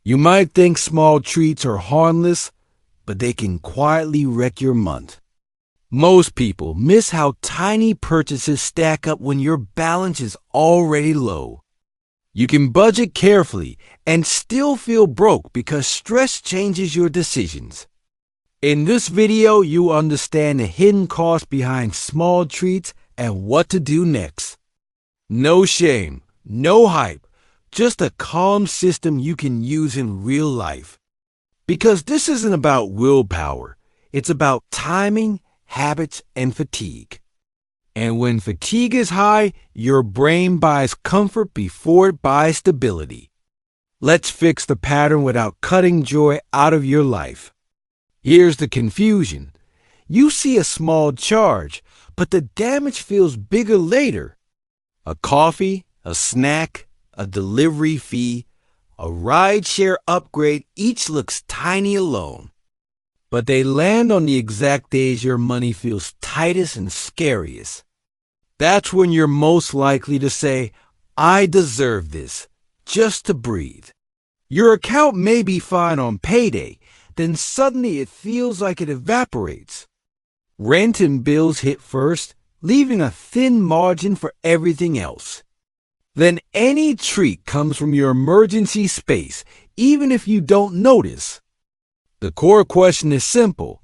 You might think small treats are harmless, but they can quietly wreck your month. Most people miss how tiny purchases stack up when your balance is already low. You can budget carefully and still feel broke because stress changes your decisions. In this video, you understand the hidden cost behind small treats and what to do next. No shame, no hype, just a calm system you can use in real life. Because this isn't about willpower, it's about timing, habits, and fatigue. And when fatigue is high, your brain buys comfort before it buys stability. Let's fix the pattern without cutting joy out of your life. Here's the confusion. You see a small charge, but the damage feels bigger later. A coffee, a snack, a delivery fee, a rideshare upgrade, each looks tiny alone. But they land on the exact days your money feels tightest and scariest. That's when you're most likely to say, I deserve this, just to breathe. Your account may be fine on payday, then suddenly it feels like it evaporates. Rent and bills hit first, leaving a thin margin for everything else. Then any treat comes from your emergency space, even if you don't notice. The core question is simple.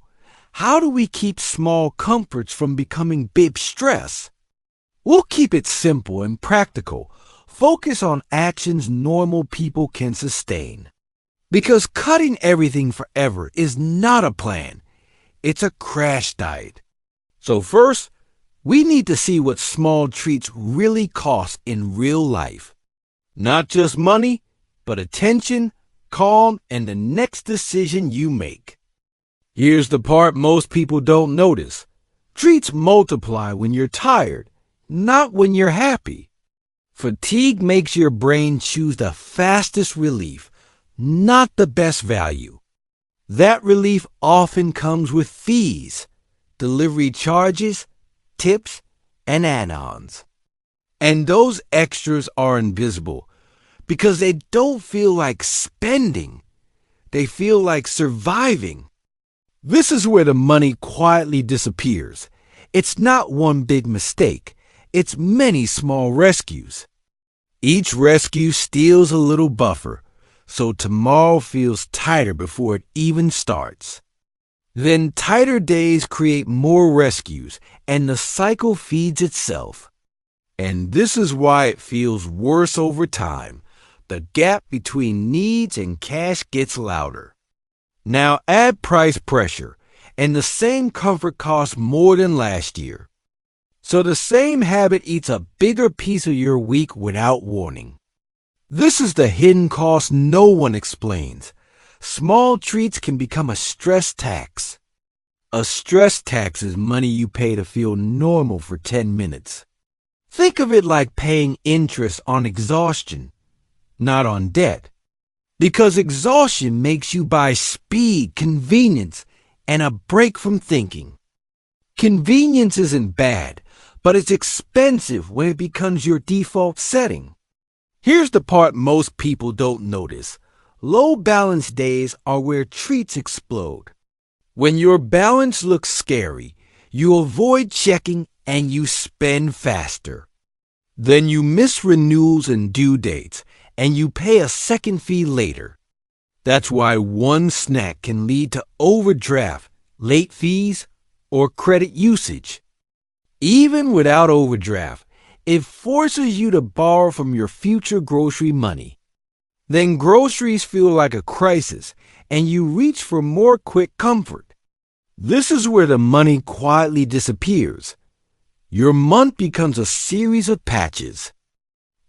How do we keep small comforts from becoming big stress? We'll keep it simple and practical. Focus on actions normal people can sustain. Because cutting everything forever is not a plan. It's a crash diet. So first, we need to see what small treats really cost in real life. Not just money, but attention, calm, and the next decision you make. Here's the part most people don't notice. Treats multiply when you're tired, not when you're happy. Fatigue makes your brain choose the fastest relief, not the best value. That relief often comes with fees, delivery charges, tips, and add-ons. And those extras are invisible because they don't feel like spending. They feel like surviving. This is where the money quietly disappears. It's not one big mistake. It's many small rescues. Each rescue steals a little buffer, so tomorrow feels tighter before it even starts. Then tighter days create more rescues, and the cycle feeds itself. And this is why it feels worse over time. The gap between needs and cash gets louder. Now add price pressure, and the same comfort costs more than last year. So the same habit eats a bigger piece of your week without warning. This is the hidden cost no one explains. Small treats can become a stress tax. A stress tax is money you pay to feel normal for 10 minutes. Think of it like paying interest on exhaustion, not on debt. Because exhaustion makes you buy speed, convenience, and a break from thinking. Convenience isn't bad, but it's expensive when it becomes your default setting. Here's the part most people don't notice. Low balance days are where treats explode. When your balance looks scary, you avoid checking and you spend faster. Then you miss renewals and due dates, and you pay a second fee later. That's why one snack can lead to overdraft, late fees, or credit usage. Even without overdraft, it forces you to borrow from your future grocery money. Then groceries feel like a crisis, and you reach for more quick comfort. This is where the money quietly disappears. Your month becomes a series of patches.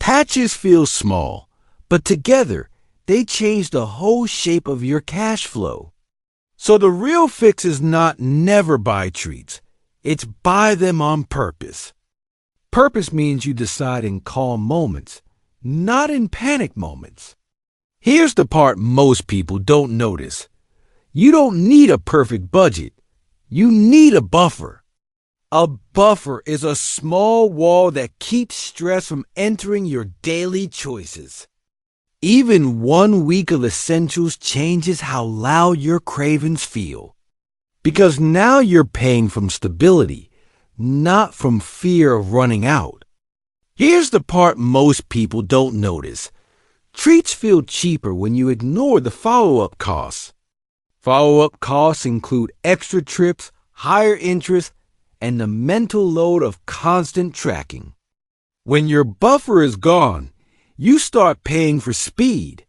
Patches feel small, but together, they change the whole shape of your cash flow. So the real fix is not never buy treats. It's buy them on purpose. Purpose means you decide in calm moments, not in panic moments. Here's the part most people don't notice. You don't need a perfect budget. You need a buffer. A buffer is a small wall that keeps stress from entering your daily choices. Even 1 week of essentials changes how loud your cravings feel. Because now you're paying from stability, not from fear of running out. Here's the part most people don't notice. Treats feel cheaper when you ignore the follow-up costs. Follow-up costs include extra trips, higher interest, and the mental load of constant tracking. When your buffer is gone, you start paying for speed,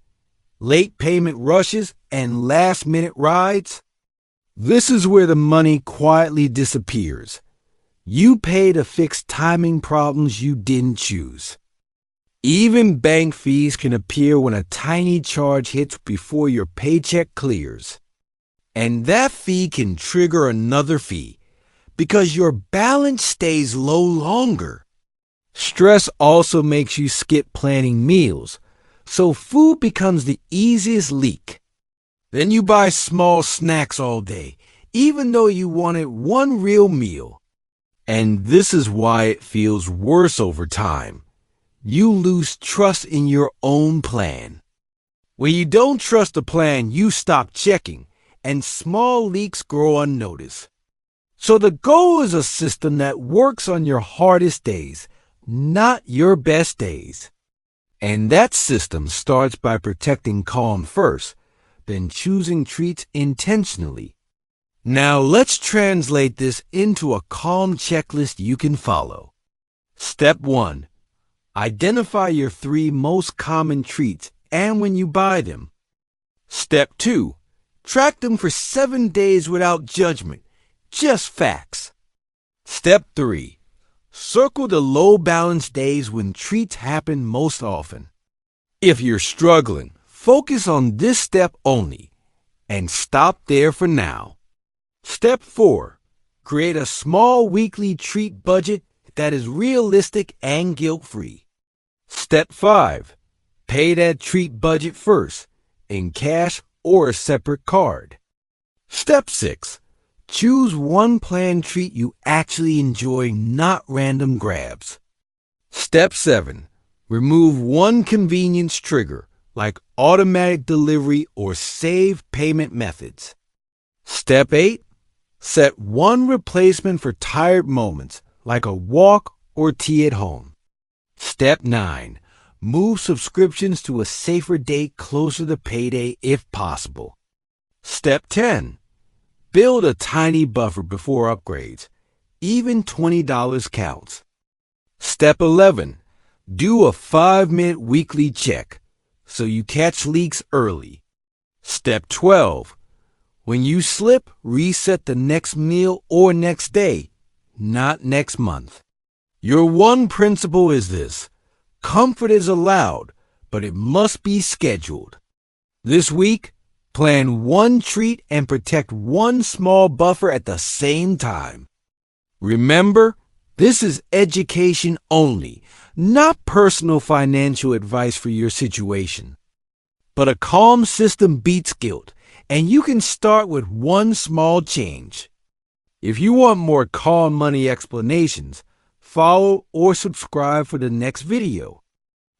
late payment rushes, and last-minute rides. This is where the money quietly disappears. You pay to fix timing problems you didn't choose. Even bank fees can appear when a tiny charge hits before your paycheck clears. And that fee can trigger another fee because your balance stays low longer. Stress also makes you skip planning meals, so food becomes the easiest leak. Then you buy small snacks all day, even though you wanted one real meal. And this is why it feels worse over time. You lose trust in your own plan. When you don't trust the plan, you stop checking, and small leaks grow unnoticed. So the goal is a system that works on your hardest days, not your best days. And that system starts by protecting calm first, then choosing treats intentionally. Now let's translate this into a calm checklist you can follow. Step 1. Identify your 3 most common treats and when you buy them. Step 2. Track them for 7 days without judgment, just facts. Step 3. Circle the low balance days when treats happen most often. If you're struggling, focus on this step only and stop there for now. Step 4. Create a small weekly treat budget that is realistic and guilt-free. Step 5. Pay that treat budget first, in cash or a separate card. Step 6. Choose one planned treat you actually enjoy, not random grabs. Step 7. Remove one convenience trigger, like automatic delivery or saved payment methods. Step 8. Set one replacement for tired moments, like a walk or tea at home. Step 9. Move subscriptions to a safer date closer to payday if possible. Step 10. Build a tiny buffer before upgrades. Even $20 counts. Step 11. Do a 5-minute weekly check so you catch leaks early. Step 12. When you slip, reset the next meal or next day, not next month. Your one principle is this: comfort is allowed, but it must be scheduled. This week, plan one treat and protect one small buffer at the same time. Remember, this is education only, not personal financial advice for your situation. But a calm system beats guilt, and you can start with one small change. If you want more calm money explanations, follow or subscribe for the next video.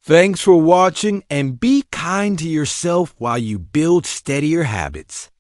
Thanks for watching, and be kind to yourself while you build steadier habits.